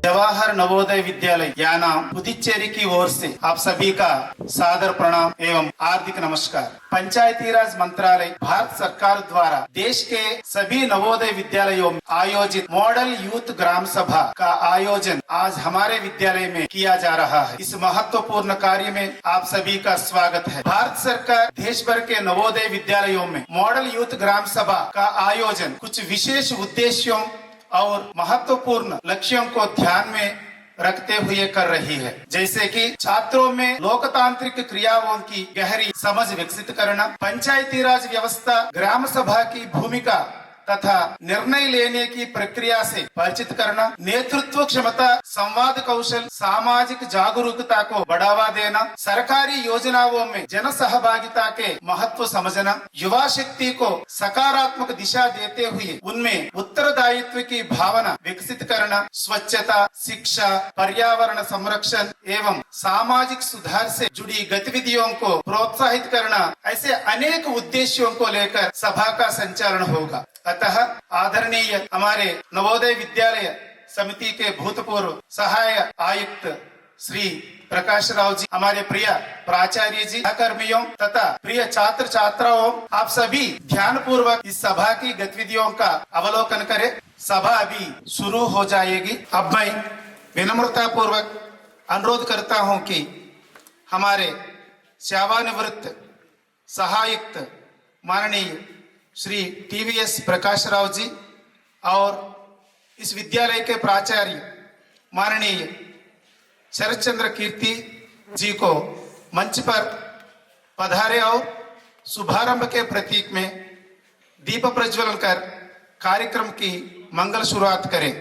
जवाहर नवोदय विद्यालय याना पुदुचेरी की ओर से आप सभी का सादर प्रणाम एवं हार्दिक नमस्कार। पंचायती राज मंत्रालय भारत सरकार द्वारा देश के सभी नवोदय विद्यालयों में आयोजित मॉडल यूथ ग्राम सभा का आयोजन आज हमारे विद्यालय में किया जा रहा है। इस महत्वपूर्ण कार्य में आप सभी का स्वागत है। भारत सरकार देश भर के नवोदय विद्यालयों में मॉडल यूथ ग्राम सभा का आयोजन कुछ विशेष उद्देश्यों और महत्वपूर्ण लक्ष्यों को ध्यान में रखते हुए कर रही है, जैसे कि छात्रों में लोकतांत्रिक क्रियाओं की गहरी समझ विकसित करना, पंचायती राज व्यवस्था, ग्राम सभा की भूमिका तथा निर्णय लेने की प्रक्रिया से परिचित करना, नेतृत्व क्षमता, संवाद कौशल, सामाजिक जागरूकता को बढ़ावा देना, सरकारी योजनाओं में जन सहभागिता के महत्व समझना, युवा शक्ति को सकारात्मक दिशा देते हुए उनमें उत्तरदायित्व की भावना विकसित करना, स्वच्छता, शिक्षा, पर्यावरण संरक्षण एवं सामाजिक सुधार से जुड़ी गतिविधियों को प्रोत्साहित करना, ऐसे अनेक उद्देश्यों को लेकर सभा का संचालन होगा। अतः आदरणीय हमारे नवोदय विद्यालय समिति के भूतपूर्व सहायक आयुक्त श्री प्रकाश राव जी, हमारे प्रिय प्राचार्य जी, सहकर्मियों तथा प्रिय छात्र छात्राओं, आप सभी ध्यान पूर्वक इस सभा की गतिविधियों का अवलोकन करें। सभा अभी शुरू हो जाएगी। अब मैं विनम्रता पूर्वक अनुरोध करता हूं कि हमारे सेवानिवृत्त सहायक माननीय श्री टीवीएस प्रकाश राव जी और इस विद्यालय के प्राचार्य माननीय शरद चंद्र कीर्ति जी को मंच पर पधारे और शुभारंभ के प्रतीक में दीप प्रज्वलन कर कार्यक्रम की मंगल शुरुआत करें।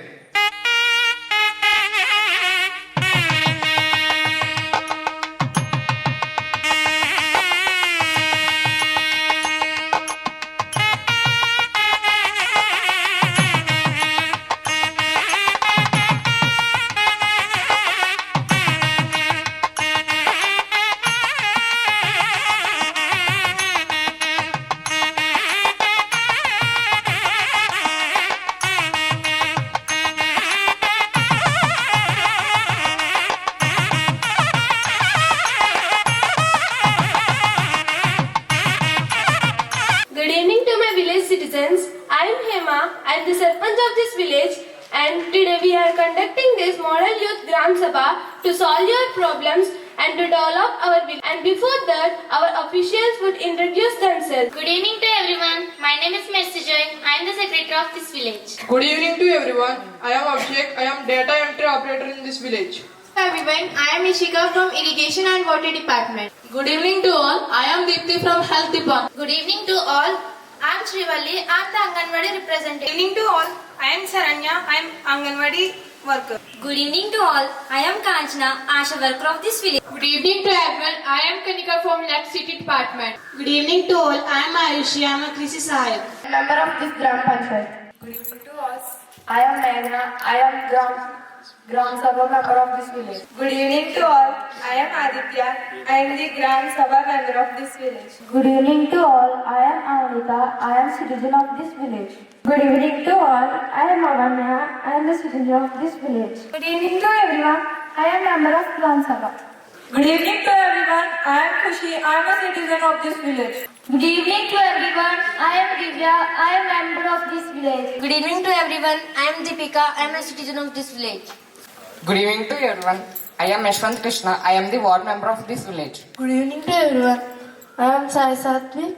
I am Hema. I am the Sarpanch of this village, and today we are conducting this Model Youth Gram Sabha to solve your problems and to develop our village. And before that, our officials would introduce themselves. Good evening to everyone. My name is Mercy Joy. I am the secretary of this village. Good evening to everyone. I am Abhishek. I am data entry operator in this village. Everyone, I am Ishika from Irrigation and Water Department. Good evening to all. I am Deepthi from Health Department. Good evening to all. I am Srivalli. I am the Anganwadi representative. Good evening to all. I am Saranya. I am Anganwadi worker. Good evening to all. I am Kanchana, Asha worker of this village. Good evening to everyone. I am Kanika from Left City Department. Good evening to all. I am Ayushi. I am a Krisi Sahayak, member of this Gram Panchayat. Good evening to all. I am Meghna. I am Gram Sabha member of this village. Good evening to all. I am Aditya. I am the Gram Sabha member of this village. Good evening to all. I am Anita. I am citizen of this village. Good evening to all. I am Avanya. I am the citizen of this village. Good evening to everyone. I am member of Gram Sabha. Good evening to everyone. I am Khushi. I am a citizen of this village. Good evening to everyone. I am Divya. I am member of this village. Good evening to everyone. I am Deepika. I am a citizen of this village. Good evening to everyone. I am Yashwant Krishna. I am the ward member of this village. Good evening to everyone. I am Sai Satwik,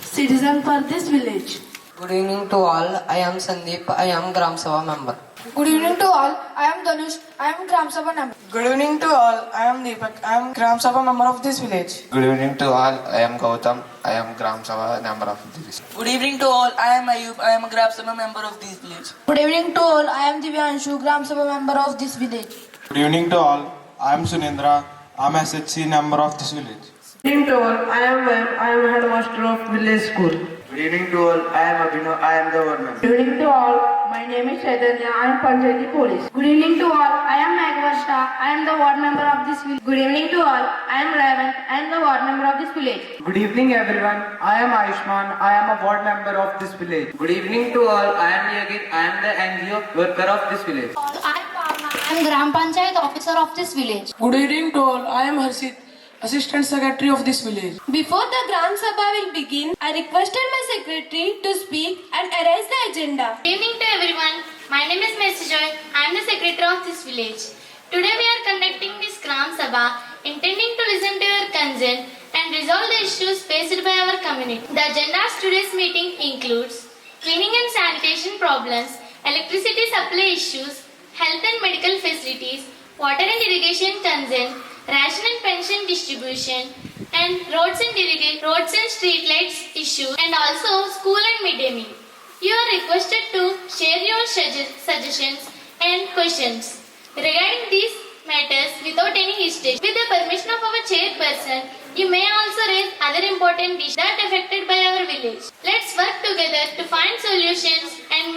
citizen for this village. Good evening to all. I am Sandeep. I am Gram Sabha member. Good evening to all. I am Danush. I am Gram Sabha member. Good evening to all. I am Deepak. I am Gram Sabha member of this village. Good evening to all. I am Gautam. I am Gram Sabha member of this. Good evening to all. I am Ayub. I am a Gram Sabha member of this village. Good evening to all. I am Divyanshu, Gram Sabha member of this village. Good evening to all. I am Sunendra. I am SHC member of this village. Good evening to all. I am Vaim. I am headmaster of village school. Good evening to all. I am Abhinav. I am the ward member. Good evening to all. My name is Chaitanya. I am Panchayati Police. Good evening to all. I am Megvarsha. I am the ward member of this village. Good evening to all. I am Ravan. I am the ward member of this village. Good evening everyone. I am Ayushman. I am a ward member of this village. Good evening to all. I am Yagit. I am the NGO worker of this village. I am Bhavna. I am Gram Panchayat officer of this village. Good evening to all. I am Harshit, assistant secretary of this village. Before the Gram Sabha will begin, I requested my secretary to speak and arrange the agenda. Good evening to everyone. My name is Mercy Joy. I am the secretary of this village. Today we are conducting this Gram Sabha intending to listen to your concern and resolve the issues faced by our community. The agenda of today's meeting includes cleaning and sanitation problems, electricity supply issues, health and medical facilities, water and irrigation concern, ration and pension distribution, and roads and street lights issue, and also school and midday meal. You are requested to share your suggestions and questions regarding these matters without any hesitation. With the permission of our chairperson, you may also raise other important issues that affected by our village. Let's work together to find solutions and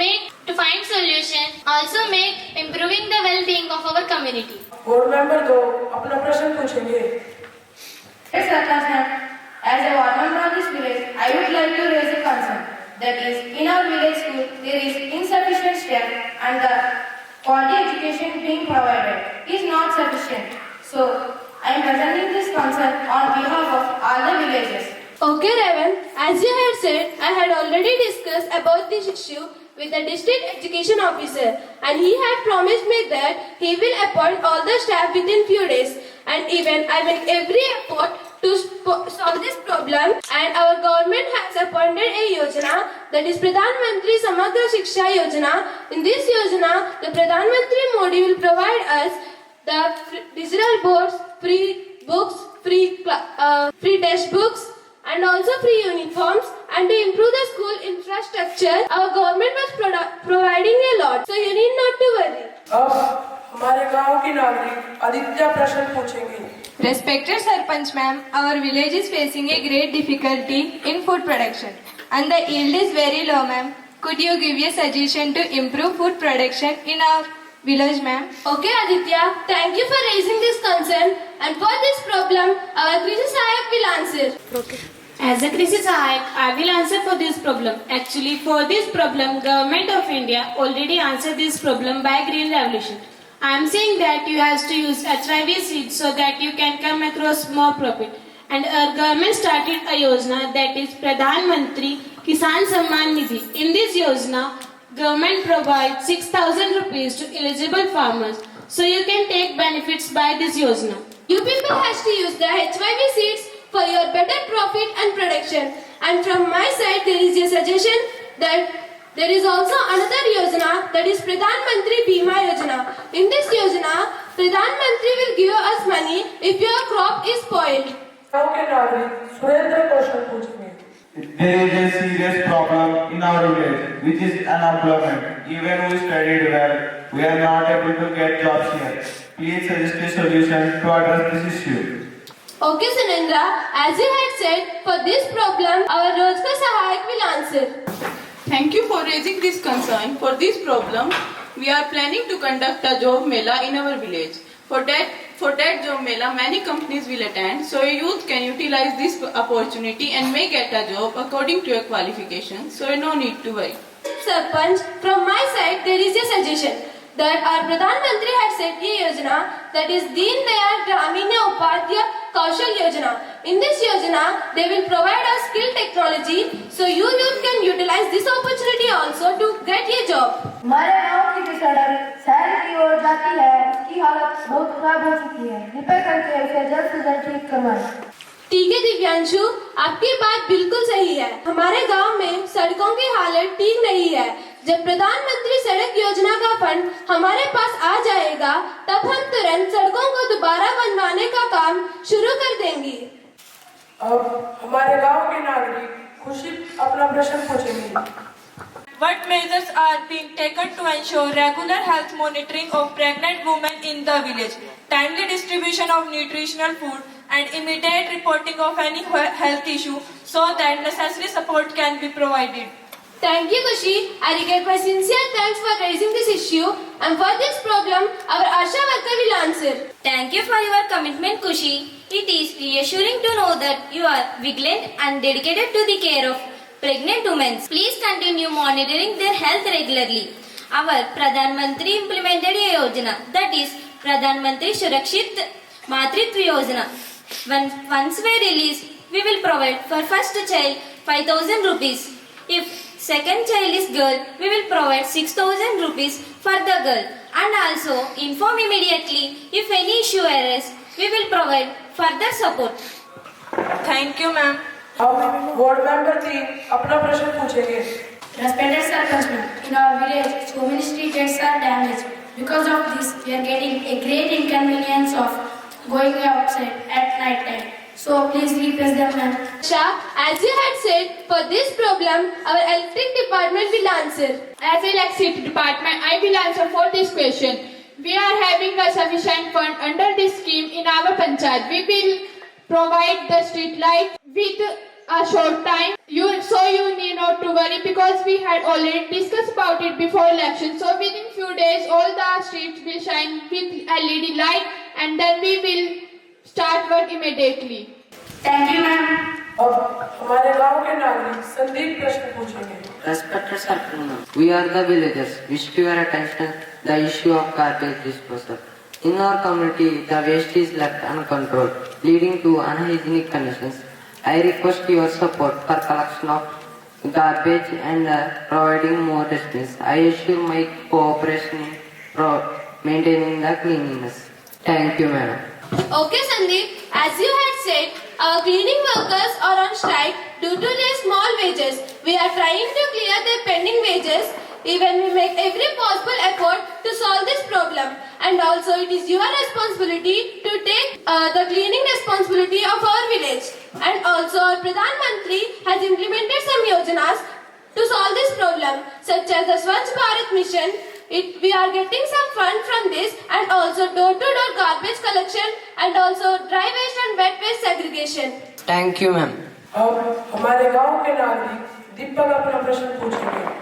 also make improving the well-being of our community. Board member को अपना प्रश्न पूछेंगे. Yes, Sarkasman. As a ward member of this village, I would like to raise a concern. That is, in our village school, there is insufficient staff and the quality education being provided is not sufficient. So, I am presenting this concern on behalf of all the villagers. Okay, Raven, as you had said, I had already discussed about this issue with the district education officer, and he had promised me that he will appoint all the staff within few days, and even I make every effort to solve this problem, and our government has appointed a yojana, that is Pradhan Mantri Samagra Shiksha Yojana. In this yojana, the Pradhan Mantri Modi will provide us the digital boards, free books, free textbooks, and also free uniforms, and to improve the school infrastructure, our government was providing a lot, so you need not to worry. अब हमारे गांव की नागरिक आदित्य प्रश्न पूछेंगे. Respected Sarpanch ma'am, our village is facing a great difficulty in food production and the yield is very low, ma'am. Could you give a suggestion to improve food production in our village, ma'am? Okay, Aditya, thank you for raising this concern, and for this problem, our Krishi Sahayak will answer. Okay. As a Krishi Sahayak, I will answer for this problem. Actually, for this problem, Government of India already answered this problem by Green Revolution. I am saying that you have to use HIV seeds so that you can come across more profit. And our government started a yojana, that is Pradhan Mantri Kisan Samman Nidhi. In this yojana, government provides 6,000 rupees to eligible farmers, so you can take benefits by this yojana. You people have to use the HIV seeds for your better profit and production. And from my side, there is a suggestion that there is also another yojana, that is Pradhan Mantri Bima Yojana. In this yojana, Pradhan Mantri will give us money if your crop is spoiled. गांव के नागरिक सुरेंद्र प्रश्न पूछेंगे. There is a serious problem in our village, which is unemployment. Even we studied well, we are not able to get jobs here. Please suggest a solution to address this issue. Okay, Sunendra, as you had said, for this problem, our Rozgar Sahayak will answer. Thank you for raising this concern. For this problem, we are planning to conduct a job mela in our village. For that job mela, many companies will attend, so a youth can utilize this opportunity and may get a job according to your qualification. So no need to worry. Sarpanch, from my side, there is a suggestion that our Pradhan Mantri had set a yojana, that is Deen Dayal Gramina Upadhyaya Kaushal Yojana. In this yojana, they will provide us skill technology, so you youth can utilize this opportunity also to get a job. हमारे गांव की जो सड़क शहर की ओर जाती है, उसकी हालत बहुत खराब हो चुकी है. कृपया करके उसे जल्द से जल्द ठीक करवाएं. ठीक है दिव्यांशु, आपकी बात बिल्कुल सही है. हमारे गांव में सड़कों की हालत ठीक नहीं है. जब प्रधानमंत्री सड़क योजना का फंड हमारे पास आ जाएगा, तब हम तुरंत सड़कों को दोबारा बनवाने का काम शुरू कर देंगे. अब हमारे गांव के नागरिक खुशी अपना प्रश्न पूछेंगे. What measures are being taken to ensure regular health monitoring of pregnant women in the village, timely distribution of nutritional food, and immediate reporting of any health issue so that necessary support can be provided? Thank you, Kushi. I regard my sincere thanks for raising this issue, and for this problem, our Asha worker will answer. Thank you for your commitment, Kushi. It is reassuring to know that you are vigilant and dedicated to the care of pregnant women. Please continue monitoring their health regularly. our Pradhan Mantri implemented a yojana, that is Pradhan Mantri Surakshit Matritva Yojana. When funds were released, we will provide for first child 5,000 rupees. If second child is girl, we will provide 6,000 rupees for the girl, and also inform immediately if any issue arises. We will provide further support. Thank you, ma'am. अब ward member 3 अपना प्रश्न पूछेंगे. Respected Sarpanch, in our village, so many street lights are damaged. Because of this, we are getting a great inconvenience of going outside at night time. So please replace them, ma'am. Shah, as you had said, for this problem, our electric department will answer. As electricity department, I will answer for this question. We are having a sufficient fund under this scheme in our panchayat. We will provide the street light with a short time. You need not to worry, because we had already discussed about it before election. So within few days, all the streets will shine with LED light, and then we will start work immediately. Thank you, ma'am. अब हमारे गांव के नागरिक संदीप प्रश्न पूछेंगे. Respected Sarpanch, we are the villagers. Wish to your attention the issue of garbage disposal. In our community, the waste is left uncontrolled, leading to unhygienic conditions. I request your support for collection of garbage and providing more dustbins. I assure my cooperation in maintaining the cleanliness. Thank you, madam. Okay, Sandeep, as you had said, our cleaning workers are on strike due to their small wages. We are trying to clear their pending wages. Even we make every possible effort to solve this problem. And also, it is your responsibility to take the cleaning responsibility of our village. And also, our Pradhan Mantri has implemented some yojanas to solve this problem, such as the Swachh Bharat Mission. We are getting some fund from this, and also door-to-door garbage collection, and also dry waste and wet waste segregation. Thank you, ma'am. अब हमारे गांव के नागरिक दीपक अपना प्रश्न पूछेंगे.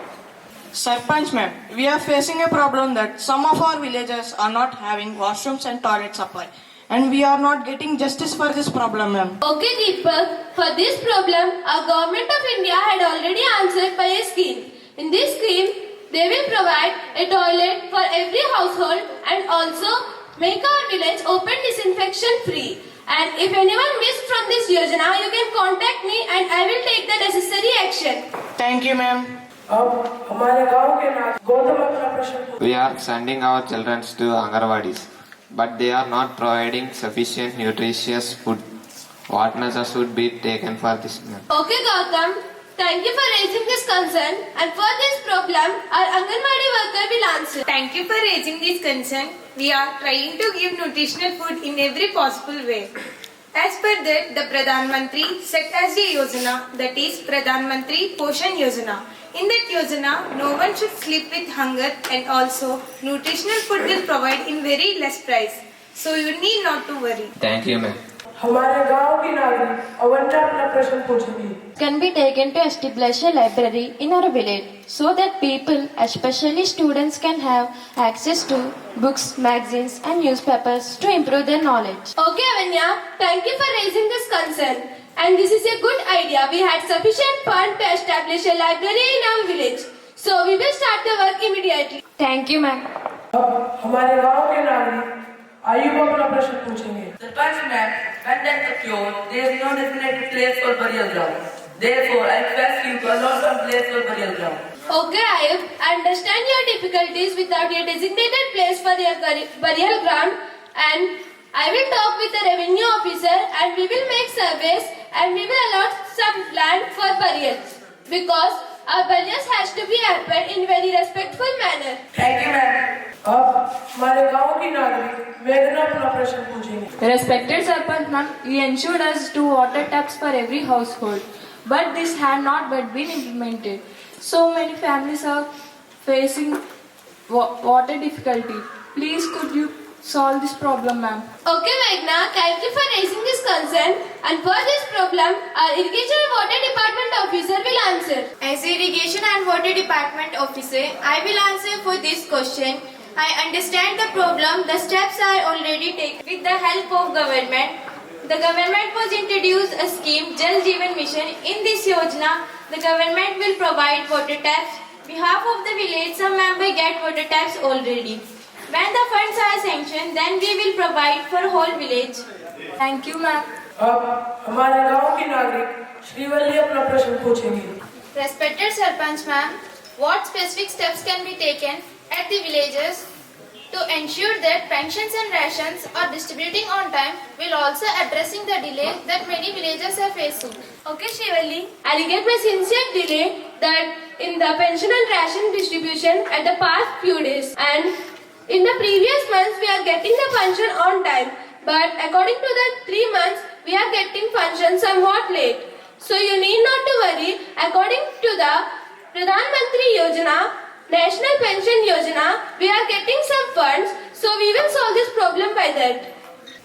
Sarpanch ma'am, we are facing a problem that some of our villages are not having washrooms and toilet supply, and we are not getting justice for this problem, ma'am. Okay, Deepak, for this problem, our government of India had already answered by a scheme. In this scheme, they will provide a toilet for every household and also make our village open disinfection free. And if anyone missed from this yojana, you can contact me and I will take the necessary action. Thank you, ma'am. अब हमारे गांव के नागरिक गौतम अपना प्रश्न पूछेंगे. We are sending our children to Angarwadis, but they are not providing sufficient nutritious food. What measures should be taken for this? Okay, Gautam. Thank you for raising this concern, and for this problem, our Anganwadi worker will answer. Thank you for raising this concern. We are trying to give nutritional food in every possible way. As per that, the Pradhan Mantri set as a yojana, that is Pradhan Mantri Poshan Yojana. In that yojana, no one should sleep with hunger, and also nutritional food will provide in very less price. So you need not to worry. Thank you, ma'am. हमारे गांव की नागरिक अवंता अपना प्रश्न पूछेंगी. Can be taken to establish a library in our village so that people, especially students, can have access to books, magazines and newspapers to improve their knowledge. Okay, Avanya, thank you for raising this concern. And this is a good idea. We had sufficient fund to establish a library in our village. So we will start the work immediately. Thank you, ma'am. अब हमारे गांव के नागरिक आयुब अपना प्रश्न पूछेंगे. Sarpanch ma'am, when death occurs, there is no designated place for burial ground. Therefore, I request you to allow some place for burial ground. Okay, Ayub, I understand your difficulties without a designated place for your burial ground, and I will talk with the revenue officer and we will make surveys and we will allot some land for burials, because our burials has to be happened in very respectful manner. Thank you, ma'am. अब हमारे गांव की नागरिक मेघना अपना प्रश्न पूछेंगे. Respected Sarpanch ma'am, you ensured us 2 water taps for every household, but this had not but been implemented. So many families are facing water difficulty. Please could you solve this problem, ma'am? Okay, Meghna, thank you for raising this concern, and for this problem, our Irrigation and Water Department officer will answer. As Irrigation and Water Department officer, I will answer for this question. I understand the problem. The steps are already taken with the help of government. The government was introduced a scheme, Jal Jeevan Mission. In this yojana, the government will provide water taps. behalf of the village, some members get water taps already. When the funds are sanctioned, then we will provide for whole village. Thank you, ma'am. अब हमारे गांव की नागरिक श्रीवल्ली अपना प्रश्न पूछेंगी। Respected Sarpanch ma'am, what specific steps can be taken at the villages to ensure that pensions and rations are distributing on time, while also addressing the delay that many villages are facing? Okay, Shivalli, I regret my sincere delay that in the pension and ration distribution at the past few days, and in the previous months we are getting the pension on time, but according to the 3 months we are getting pension somewhat late. So you need not to worry. According to the Pradhan Mantri Yojana, National Pension Yojana, we are getting some funds, so we will solve this problem by that.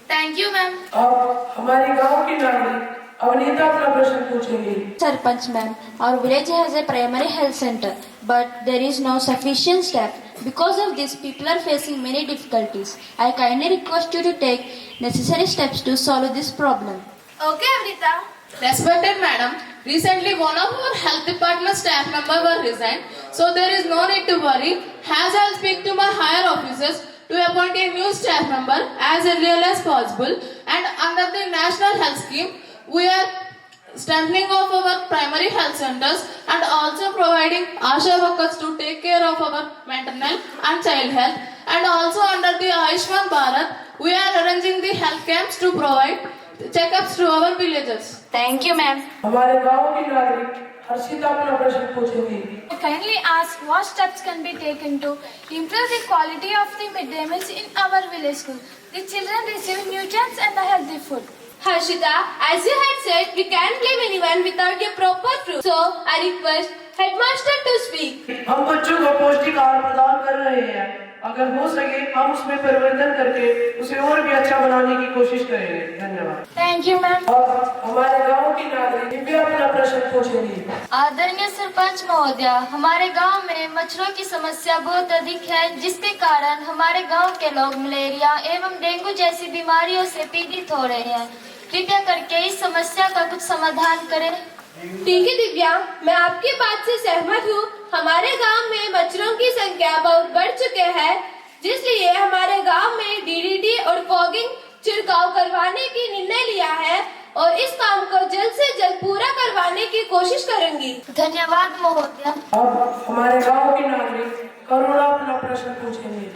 Thank you, ma'am. अब हमारे गांव की नागरिक अवनीता अपना प्रश्न पूछेंगी। Sarpanch ma'am, our village has a primary health center, but there is no sufficient staff. Because of this, people are facing many difficulties. I kindly request you to take necessary steps to solve this problem. Okay, Avrita. Respected madam, recently one of our health department staff member were resigned, so there is no need to worry. As I'll speak to my higher officers to appoint a new staff member as early as possible, and under the National Health Scheme, we are strengthening of our primary health centers and also providing ASHA workers to take care of our maternal and child health, and also under the Ayushman Bharat, we are arranging the health camps to provide checkups to our villages. Thank you, ma'am. हमारे गांव की नागरिक हर्षिता अपना प्रश्न पूछेंगी। I kindly ask what steps can be taken to improve the quality of the midday meals in our village school. The children receive nutrients and the healthy food. Harshita, as you had said, we can't blame anyone without a proper proof. So, I request headmaster to speak. हम बच्चों को पौष्टिक आहार प्रदान कर रहे हैं। अगर हो सके हम उसमें परिवर्तन करके उसे और भी अच्छा बनाने की कोशिश करेंगे। धन्यवाद। Thank you, ma'am. अब हमारे गांव की नागरिक दिव्या अपना प्रश्न पूछेंगी। आदरणीय सरपंच महोदया, हमारे गांव में मच्छरों की समस्या बहुत अधिक है, जिसके कारण हमारे गांव के लोग मलेरिया एवं डेंगू जैसी बीमारियों से पीड़ित हो रहे हैं। कृपया करके इस समस्या का कुछ समाधान करें। ठीक है दिव्या, मैं आपकी बात से सहमत हूँ। हमारे गांव में मच्छरों की संख्या बहुत बढ़ चुके हैं, जिसलिए हमारे गांव में डीडीटी और फॉगिंग छिड़काव करवाने की निर्णय लिया है और इस काम को जल्द से जल्द पूरा करवाने की कोशिश करूंगी। धन्यवाद महोदया। अब हमारे गांव की नागरिक करुणा अपना प्रश्न पूछेंगी।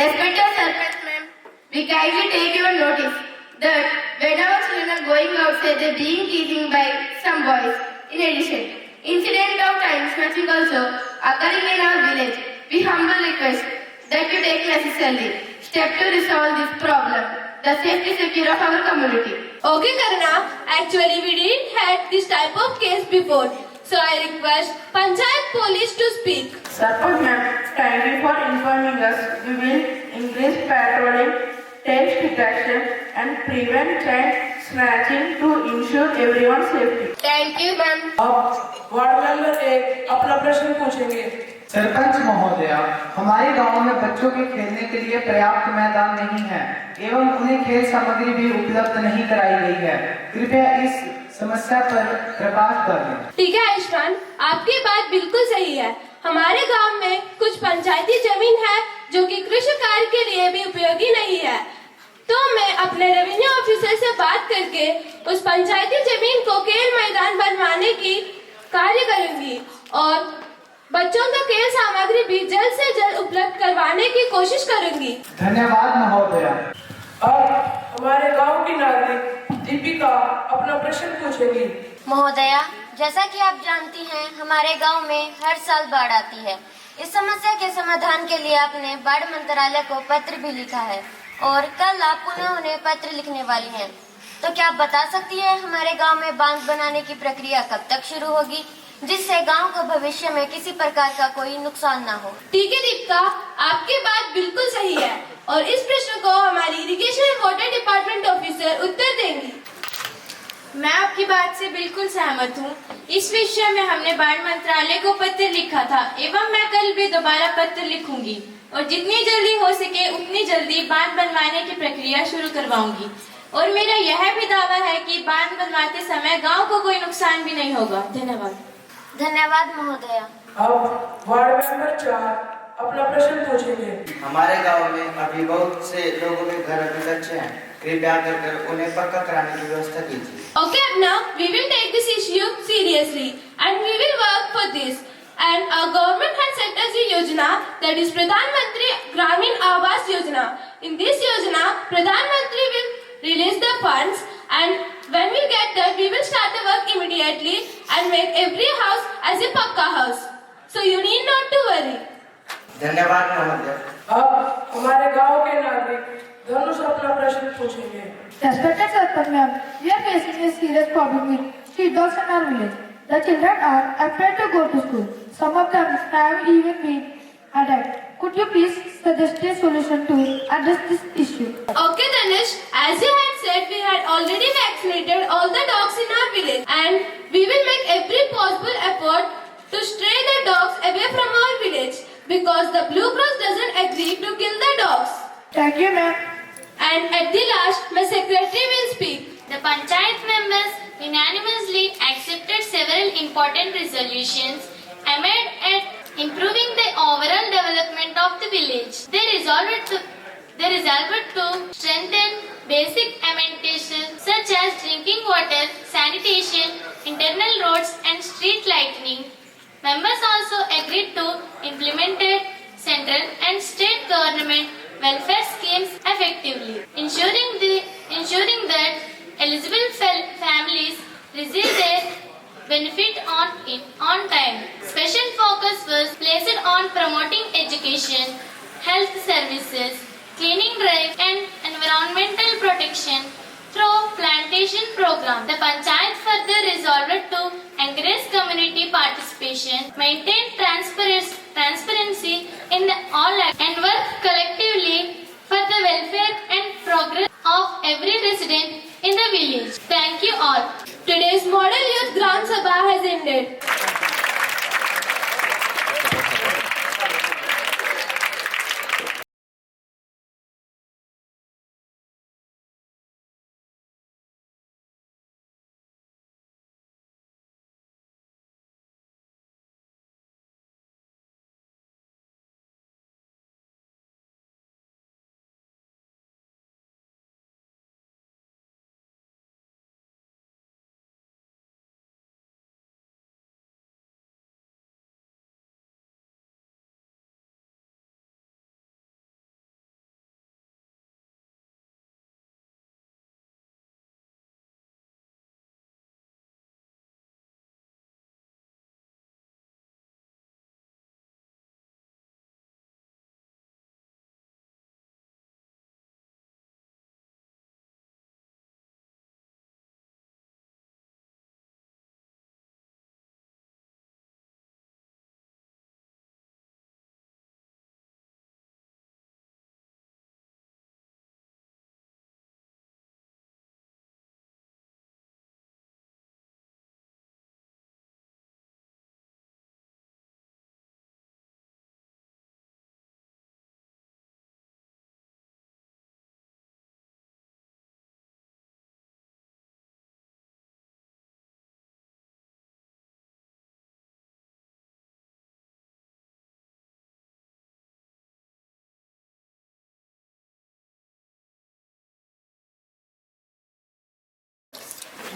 Respected Sarpanch ma'am, we kindly take your notice that when our children are going outside, they are being teased by some boys. In addition, incident of time snatching also occurring in our village. We humbly request that you take necessary steps to resolve this problem, the safety secure of our community. Okay, Karuna. Actually, we didn't had this type of case before, so I request Panchayat Police to speak. Sarpanch ma'am, thank you for informing us. We will increase patrolling, theft detection, and prevent child snatching to ensure everyone's safety. Thank you, ma'am. अब ward member एक अपना प्रश्न पूछेंगे। सरपंच महोदया, हमारे गांव में बच्चों के खेलने के लिए पर्याप्त मैदान नहीं है एवं उन्हें खेल सामग्री भी उपलब्ध नहीं कराई गई है। कृपया इस समस्या पर प्रकाश डालें। ठीक है आयुष्मान, आपकी बात बिल्कुल सही है। हमारे गांव में कुछ पंचायती जमीन है जो कि कृषि कार्य के लिए भी उपयोगी नहीं है, तो मैं अपने रेवेन्यू ऑफिसर से बात करके उस पंचायती जमीन को खेल मैदान बनवाने की कार्य करूंगी और बच्चों को खेल सामग्री भी जल्द से जल्द उपलब्ध करवाने की कोशिश करूंगी। धन्यवाद महोदया। अब हमारे गांव की नागरिक दीपिका अपना प्रश्न पूछेगी। महोदया, जैसा कि आप जानती हैं, हमारे गांव में हर साल बाढ़ आती है। इस समस्या के समाधान के लिए आपने बाढ़ मंत्रालय को पत्र भी लिखा है और कल आप पुनः उन्हें पत्र लिखने वाली हैं। तो क्या आप बता सकती हैं हमारे गांव में बांध बनाने की प्रक्रिया कब तक शुरू होगी, जिससे गांव को भविष्य में किसी प्रकार का कोई नुकसान ना हो? ठीक है दीपिका, आपकी बात बिल्कुल सही है और इस प्रश्न को हमारी irrigation and water department officer उत्तर देंगी। मैं आपकी बात से बिल्कुल सहमत हूँ। इस विषय में हमने बाढ़ मंत्रालय को पत्र लिखा था एवं मैं कल भी दोबारा पत्र लिखूंगी और जितनी जल्दी हो सके उतनी जल्दी बांध बनवाने की प्रक्रिया शुरू करवाऊंगी। और मेरा यह भी दावा है कि बांध बनवाते समय गांव को कोई नुकसान भी नहीं होगा। धन्यवाद। धन्यवाद महोदया। अब वार्ड मेंबर 4 अपना प्रश्न पूछेंगे। हमारे गांव में अभी बहुत से लोगों के घर अभी कच्चे हैं, कृपया कर उन्हें पक्का कराने की व्यवस्था कीजिए। Okay, Abna, we will take this issue seriously and we will work for this. And our government has set us a Yojana, that is Pradhan Mantri Gramin Awas Yojana. In this Yojana, Pradhan Mantri will release the funds, and when we get that, we will start the work immediately and make every house as a Pakka house. So you need not to worry. धन्यवाद महोदय। अब हमारे गांव के नागरिक धनुष अपना प्रश्न पूछेंगे। Respected Sarpanch ma'am, we are facing a serious problem with street dogs in our village. The children are afraid to go to school. Some of them have even been attacked. Could you please suggest a solution to address this issue? Okay, Danish, as you had said, we had already vaccinated all the dogs in our village, and we will make every possible effort to stray the dogs away from our village, because the Blue Cross doesn't agree to kill the dogs. Thank you, ma'am. And at the last, my secretary will speak. The Panchayat members unanimously accepted several important resolutions aimed at improving the overall development of the village. They resolved to strengthen basic amenities such as drinking water, sanitation, internal roads and street lighting. Members also agreed to implement central and state government welfare schemes effectively, ensuring that eligible families receive their benefit on time. Special focus was placed on promoting education, health services, cleaning drive and environmental protection through plantation program. The Panchayat further resolved to encourage community participation, maintain transparency in all acts, and work collectively for the welfare and progress of every resident in the village. Thank you all. Today's Model Youth Gram Sabha has ended.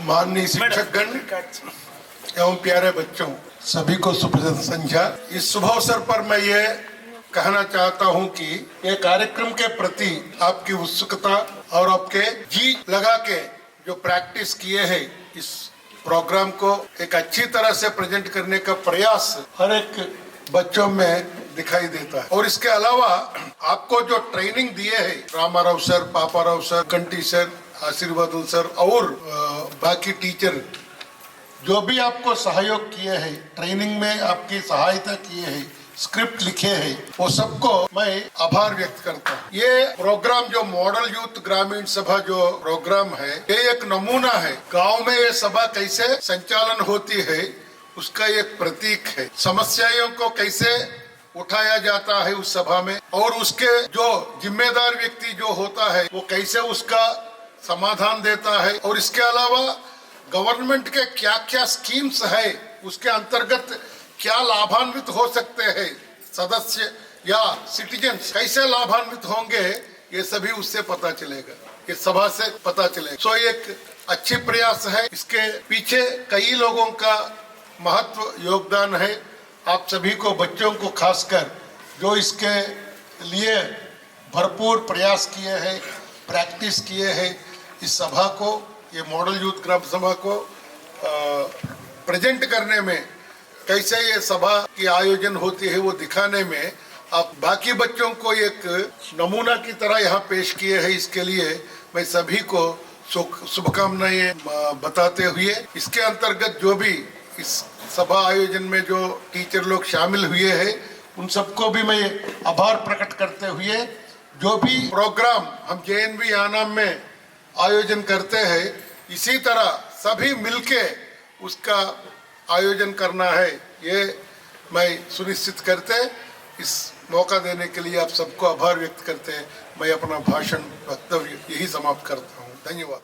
माननीय शिक्षकगण एवं प्यारे बच्चों, सभी को सुप्रभात संध्या। इस शुभ अवसर पर मैं ये कहना चाहता हूँ कि ये कार्यक्रम के प्रति आपकी उत्सुकता और आपके जी लगा के जो प्रैक्टिस किए हैं, इस प्रोग्राम को एक अच्छी तरह से प्रेजेंट करने का प्रयास हर एक बच्चों में दिखाई देता है। और इसके अलावा आपको जो ट्रेनिंग दिए है, Ramarao sir, Paparao sir, Kanti sir, Ashirwad sir और बाकी टीचर जो भी आपको सहयोग किए हैं, ट्रेनिंग में आपकी सहायता किए हैं, स्क्रिप्ट लिखे हैं, वो सबको मैं आभार व्यक्त करता हूँ। ये प्रोग्राम जो मॉडल यूथ ग्रामीण सभा जो प्रोग्राम है, ये एक नमूना है। गांव में ये सभा कैसे संचालन होती है उसका एक प्रतीक है। समस्याओं को कैसे उठाया जाता है उस सभा में, और उसके जो जिम्मेदार व्यक्ति जो होता है वो कैसे उसका समाधान देता है, और इसके अलावा गवर्नमेंट के क्या क्या स्कीम्स है, उसके अंतर्गत क्या लाभान्वित हो सकते हैं सदस्य या सिटीजन्स, कैसे लाभान्वित होंगे, ये सभी उससे पता चलेगा, ये सभा से पता चलेगा। सो एक अच्छी प्रयास है, इसके पीछे कई लोगों का महत्व योगदान है। आप सभी को, बच्चों को खासकर, जो इसके लिए भरपूर प्रयास किए हैं, प्रैक्टिस किए हैं, इस सभा को, ये मॉडल यूथ ग्राम सभा को प्रेजेंट करने में, कैसे ये सभा की आयोजन होती है वो दिखाने में, आप बाकी बच्चों को एक नमूना की तरह यहाँ पेश किए हैं। इसके लिए मैं सभी को शुभकामनाएं बताते हुए, इसके अंतर्गत जो भी इस सभा आयोजन में जो टीचर लोग शामिल हुए हैं, उन सबको भी मैं आभार प्रकट करते हुए, जो भी प्रोग्राम हम JNV आनाम में आयोजन करते हैं, इसी तरह सभी मिलके उसका आयोजन करना है, ये मैं सुनिश्चित करते, इस मौका देने के लिए आप सबको आभार व्यक्त करते हैं। मैं अपना भाषण, वक्तव्य यही समाप्त करता हूँ। धन्यवाद।